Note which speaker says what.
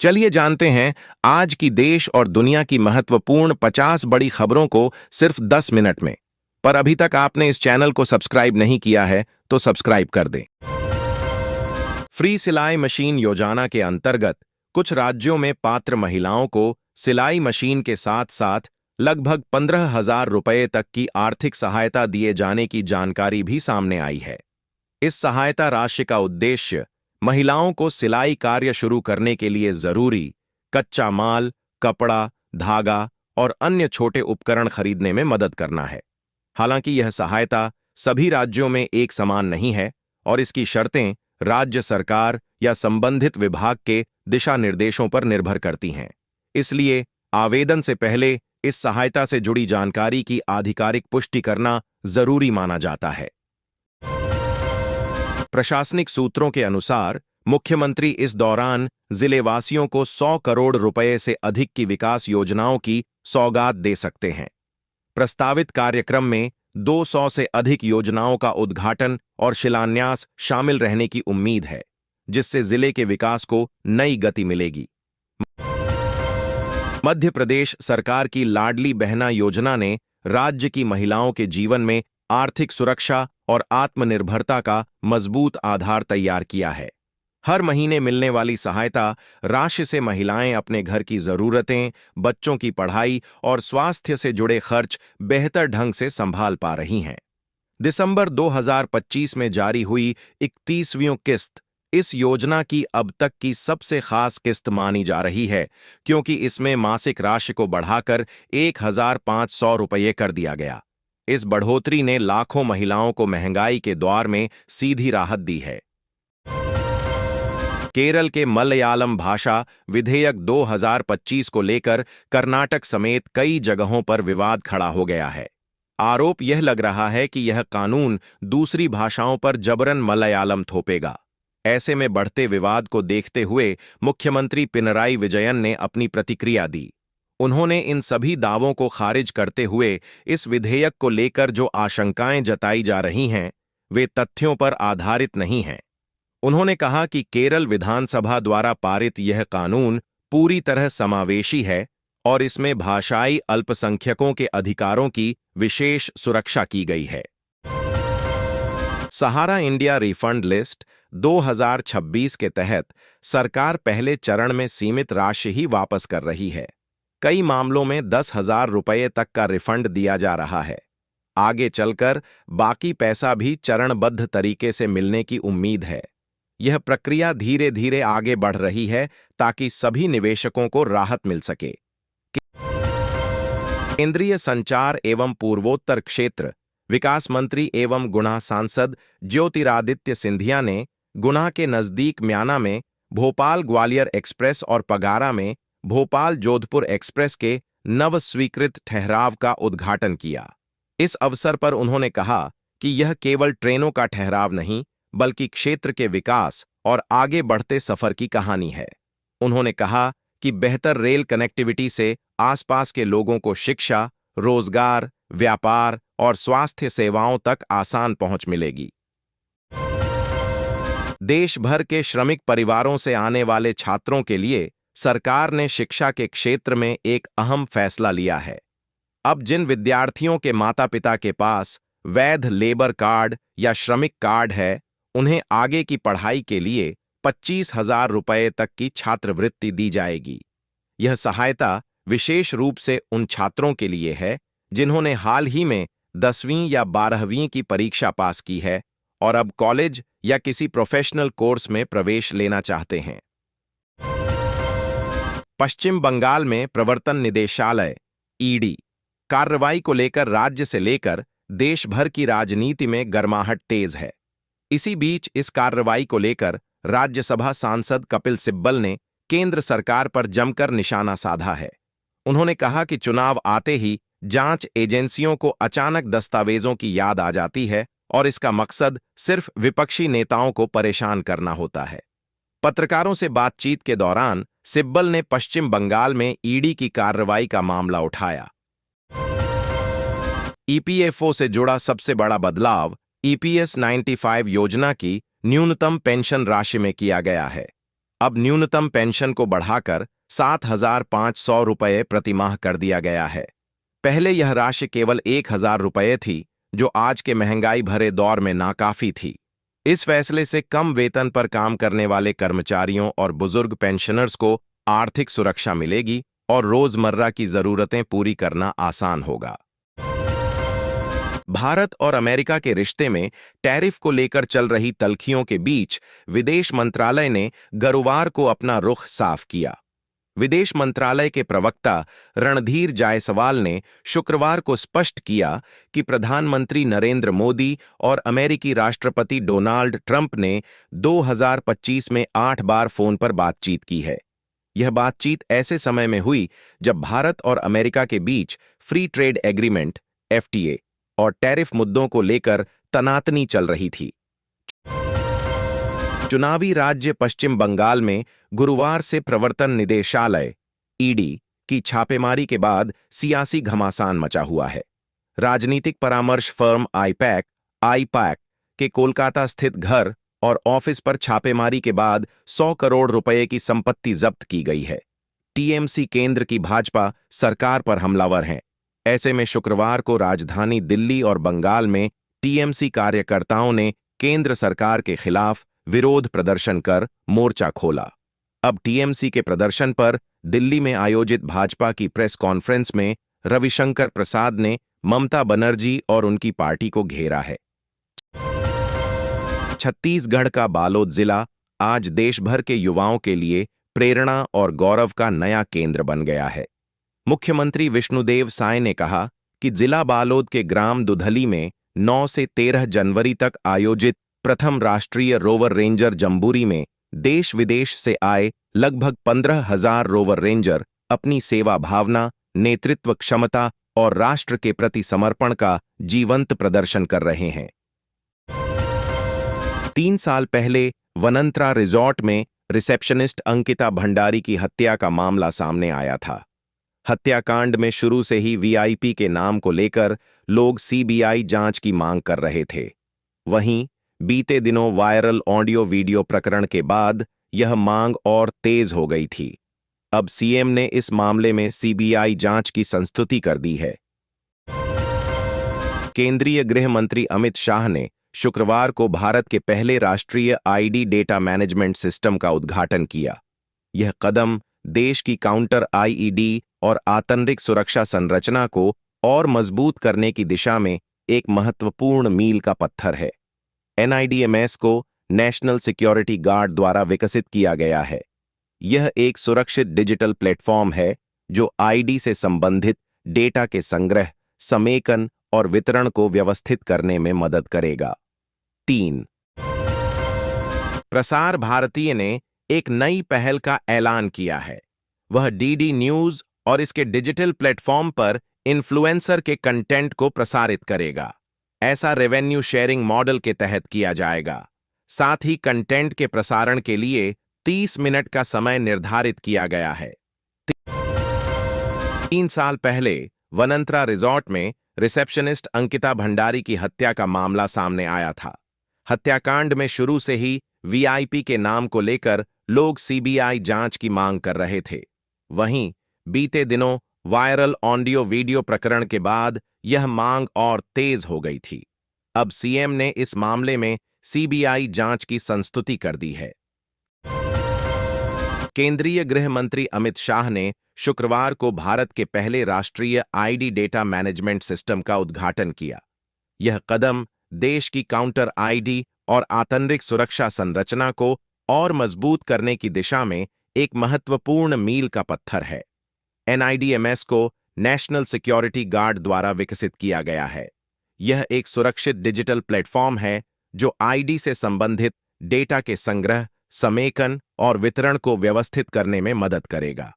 Speaker 1: चलिए जानते हैं आज की देश और दुनिया की महत्वपूर्ण 50 बड़ी खबरों को सिर्फ 10 मिनट में। पर अभी तक आपने इस चैनल को सब्सक्राइब नहीं किया है तो सब्सक्राइब कर दें। फ्री सिलाई मशीन योजना के अंतर्गत कुछ राज्यों में पात्र महिलाओं को सिलाई मशीन के साथ साथ लगभग 15,000 रुपये तक की आर्थिक सहायता दिए जाने की जानकारी भी सामने आई है। इस सहायता राशि का उद्देश्य महिलाओं को सिलाई कार्य शुरू करने के लिए जरूरी कच्चा माल, कपड़ा, धागा और अन्य छोटे उपकरण खरीदने में मदद करना है। हालांकि यह सहायता सभी राज्यों में एक समान नहीं है और इसकी शर्तें राज्य सरकार या संबंधित विभाग के दिशा निर्देशों पर निर्भर करती हैं। इसलिए आवेदन से पहले इस सहायता से जुड़ी जानकारी की आधिकारिक पुष्टि करना जरूरी माना जाता है। प्रशासनिक सूत्रों के अनुसार मुख्यमंत्री इस दौरान जिलेवासियों को 100 करोड़ रुपए से अधिक की विकास योजनाओं की सौगात दे सकते हैं। प्रस्तावित कार्यक्रम में 200 से अधिक योजनाओं का उद्घाटन और शिलान्यास शामिल रहने की उम्मीद है, जिससे जिले के विकास को नई गति मिलेगी। मध्य प्रदेश सरकार की लाडली बहना योजना ने राज्य की महिलाओं के जीवन में आर्थिक सुरक्षा और आत्मनिर्भरता का मजबूत आधार तैयार किया है। हर महीने मिलने वाली सहायता राशि से महिलाएं अपने घर की जरूरतें, बच्चों की पढ़ाई और स्वास्थ्य से जुड़े खर्च बेहतर ढंग से संभाल पा रही हैं। दिसंबर 2025 में जारी हुई 31वीं किस्त इस योजना की अब तक की सबसे खास किस्त मानी जा रही है, क्योंकि इसमें मासिक राशि को बढ़ाकर 1,500 रुपये कर दिया गया। इस बढ़ोतरी ने लाखों महिलाओं को महंगाई के दौर में सीधी राहत दी है। केरल के मलयालम भाषा विधेयक 2025 को लेकर कर्नाटक समेत कई जगहों पर विवाद खड़ा हो गया है। आरोप यह लग रहा है कि यह कानून दूसरी भाषाओं पर जबरन मलयालम थोपेगा। ऐसे में बढ़ते विवाद को देखते हुए मुख्यमंत्री पिनराई विजयन ने अपनी प्रतिक्रिया दी। उन्होंने इन सभी दावों को खारिज करते हुए इस विधेयक को लेकर जो आशंकाएं जताई जा रही हैं, वे तथ्यों पर आधारित नहीं हैं। उन्होंने कहा कि केरल विधानसभा द्वारा पारित यह कानून पूरी तरह समावेशी है और इसमें भाषाई अल्पसंख्यकों के अधिकारों की विशेष सुरक्षा की गई है। सहारा इंडिया रिफंड लिस्ट 2026 के तहत सरकार पहले चरण में सीमित राशि ही वापस कर रही है। कई मामलों में 10,000 रुपये तक का रिफंड दिया जा रहा है। आगे चलकर बाकी पैसा भी चरणबद्ध तरीके से मिलने की उम्मीद है। यह प्रक्रिया धीरे धीरे आगे बढ़ रही है ताकि सभी निवेशकों को राहत मिल सके। केंद्रीय संचार एवं पूर्वोत्तर क्षेत्र विकास मंत्री एवं गुना सांसद ज्योतिरादित्य सिंधिया ने गुना के नजदीक म्याना में भोपाल ग्वालियर एक्सप्रेस और पगारा में भोपाल जोधपुर एक्सप्रेस के नव स्वीकृत ठहराव का उद्घाटन किया। इस अवसर पर उन्होंने कहा कि यह केवल ट्रेनों का ठहराव नहीं, बल्कि क्षेत्र के विकास और आगे बढ़ते सफर की कहानी है। उन्होंने कहा कि बेहतर रेल कनेक्टिविटी से आसपास के लोगों को शिक्षा, रोजगार, व्यापार और स्वास्थ्य सेवाओं तक आसान पहुंच मिलेगी। देश भर के श्रमिक परिवारों से आने वाले छात्रों के लिए सरकार ने शिक्षा के क्षेत्र में एक अहम फैसला लिया है। अब जिन विद्यार्थियों के माता-पिता के पास वैध लेबर कार्ड या श्रमिक कार्ड है, उन्हें आगे की पढ़ाई के लिए 25,000 रुपये तक की छात्रवृत्ति दी जाएगी। यह सहायता विशेष रूप से उन छात्रों के लिए है जिन्होंने हाल ही में 10वीं या 12वीं की परीक्षा पास की है और अब कॉलेज या किसी प्रोफेशनल कोर्स में प्रवेश लेना चाहते हैं। पश्चिम बंगाल में प्रवर्तन निदेशालय ईडी कार्रवाई को लेकर राज्य से लेकर देश भर की राजनीति में गर्माहट तेज है। इसी बीच इस कार्रवाई को लेकर राज्यसभा सांसद कपिल सिब्बल ने केंद्र सरकार पर जमकर निशाना साधा है। उन्होंने कहा कि चुनाव आते ही जांच एजेंसियों को अचानक दस्तावेजों की याद आ जाती है और इसका मकसद सिर्फ विपक्षी नेताओं को परेशान करना होता है। पत्रकारों से बातचीत के दौरान सिब्बल ने पश्चिम बंगाल में ईडी की कार्रवाई का मामला उठाया। ईपीएफओ से जुड़ा सबसे बड़ा बदलाव ईपीएस 95 योजना की न्यूनतम पेंशन राशि में किया गया है। अब न्यूनतम पेंशन को बढ़ाकर 7,500 रुपये प्रतिमाह कर दिया गया है। पहले यह राशि केवल 1,000 रुपये थी, जो आज के महंगाई भरे दौर में नाकाफी थी। इस फैसले से कम वेतन पर काम करने वाले कर्मचारियों और बुजुर्ग पेंशनर्स को आर्थिक सुरक्षा मिलेगी और रोजमर्रा की जरूरतें पूरी करना आसान होगा। भारत और अमेरिका के रिश्ते में टैरिफ को लेकर चल रही तल्खियों के बीच विदेश मंत्रालय ने गुरुवार को अपना रुख साफ किया। विदेश मंत्रालय के प्रवक्ता रणधीर जायसवाल ने शुक्रवार को स्पष्ट किया कि प्रधानमंत्री नरेंद्र मोदी और अमेरिकी राष्ट्रपति डोनाल्ड ट्रंप ने 2025 में 8 बार फोन पर बातचीत की है। यह बातचीत ऐसे समय में हुई जब भारत और अमेरिका के बीच फ्री ट्रेड एग्रीमेंट (FTA) और टैरिफ मुद्दों को लेकर तनातनी चल रही थी। चुनावी राज्य पश्चिम बंगाल में गुरुवार से प्रवर्तन निदेशालय (ED) की छापेमारी के बाद सियासी घमासान मचा हुआ है। राजनीतिक परामर्श फर्म आईपैक के कोलकाता स्थित घर और ऑफिस पर छापेमारी के बाद 100 करोड़ रुपए की संपत्ति जब्त की गई है। टीएमसी केंद्र की भाजपा सरकार पर हमलावर हैं। ऐसे में शुक्रवार को राजधानी दिल्ली और बंगाल में टीएमसी कार्यकर्ताओं ने केंद्र सरकार के खिलाफ विरोध प्रदर्शन कर मोर्चा खोला। अब टीएमसी के प्रदर्शन पर दिल्ली में आयोजित भाजपा की प्रेस कॉन्फ्रेंस में रविशंकर प्रसाद ने ममता बनर्जी और उनकी पार्टी को घेरा है। छत्तीसगढ़ का बालोद जिला आज देश भर के युवाओं के लिए प्रेरणा और गौरव का नया केंद्र बन गया है। मुख्यमंत्री विष्णुदेव साय ने कहा कि जिला बालोद के ग्राम दुधली में 9 से 13 जनवरी तक आयोजित प्रथम राष्ट्रीय रोवर रेंजर जंबूरी में देश विदेश से आए लगभग 15,000 रोवर रेंजर अपनी सेवा भावना, नेतृत्व क्षमता और राष्ट्र के प्रति समर्पण का जीवंत प्रदर्शन कर रहे हैं। 3 साल पहले वनंतरा रिजॉर्ट में रिसेप्शनिस्ट अंकिता भंडारी की हत्या का मामला सामने आया था। हत्याकांड में शुरू से ही वीआईपी के नाम को लेकर लोग सीबीआई जांच की मांग कर रहे थे। वहीं बीते दिनों वायरल ऑडियो वीडियो प्रकरण के बाद यह मांग और तेज हो गई थी। अब सीएम ने इस मामले में सीबीआई जांच की संस्तुति कर दी है। केंद्रीय गृह मंत्री अमित शाह ने शुक्रवार को भारत के पहले राष्ट्रीय आईडी डेटा मैनेजमेंट सिस्टम का उद्घाटन किया। यह कदम देश की काउंटर आईईडी और आतंरिक सुरक्षा संरचना को और मजबूत करने की दिशा में एक महत्वपूर्ण मील का पत्थर है। NIDMS को नेशनल सिक्योरिटी गार्ड द्वारा विकसित किया गया है। यह एक सुरक्षित डिजिटल प्लेटफॉर्म है जो आईडी से संबंधित डेटा के संग्रह, समेकन और वितरण को व्यवस्थित करने में मदद करेगा। 3. प्रसार भारतीय ने एक नई पहल का ऐलान किया है। वह डीडी न्यूज और इसके डिजिटल प्लेटफॉर्म पर इन्फ्लुएंसर के कंटेंट को प्रसारित करेगा। ऐसा रेवेन्यू शेयरिंग मॉडल के तहत किया जाएगा। साथ ही कंटेंट के प्रसारण के लिए 30 मिनट का समय निर्धारित किया गया है। 3 साल पहले वनंतरा रिजॉर्ट में रिसेप्शनिस्ट अंकिता भंडारी की हत्या का मामला सामने आया था। हत्याकांड में शुरू से ही वीआईपी के नाम को लेकर लोग सीबीआई जांच की मांग कर रहे थे। वहीं बीते दिनों वायरल ऑडियो वीडियो प्रकरण के बाद यह मांग और तेज हो गई थी। अब सीएम ने इस मामले में सीबीआई जांच की संस्तुति कर दी है। केंद्रीय गृह मंत्री अमित शाह ने शुक्रवार को भारत के पहले राष्ट्रीय आईडी डेटा मैनेजमेंट सिस्टम का उद्घाटन किया। यह कदम देश की काउंटर आईडी और आतंरिक सुरक्षा संरचना को और मजबूत करने की दिशा में एक महत्वपूर्ण मील का पत्थर है। NIDMS को नेशनल सिक्योरिटी गार्ड द्वारा विकसित किया गया है। यह एक सुरक्षित डिजिटल प्लेटफॉर्म है जो आईडी से संबंधित डेटा के संग्रह, समेकन और वितरण को व्यवस्थित करने में मदद करेगा।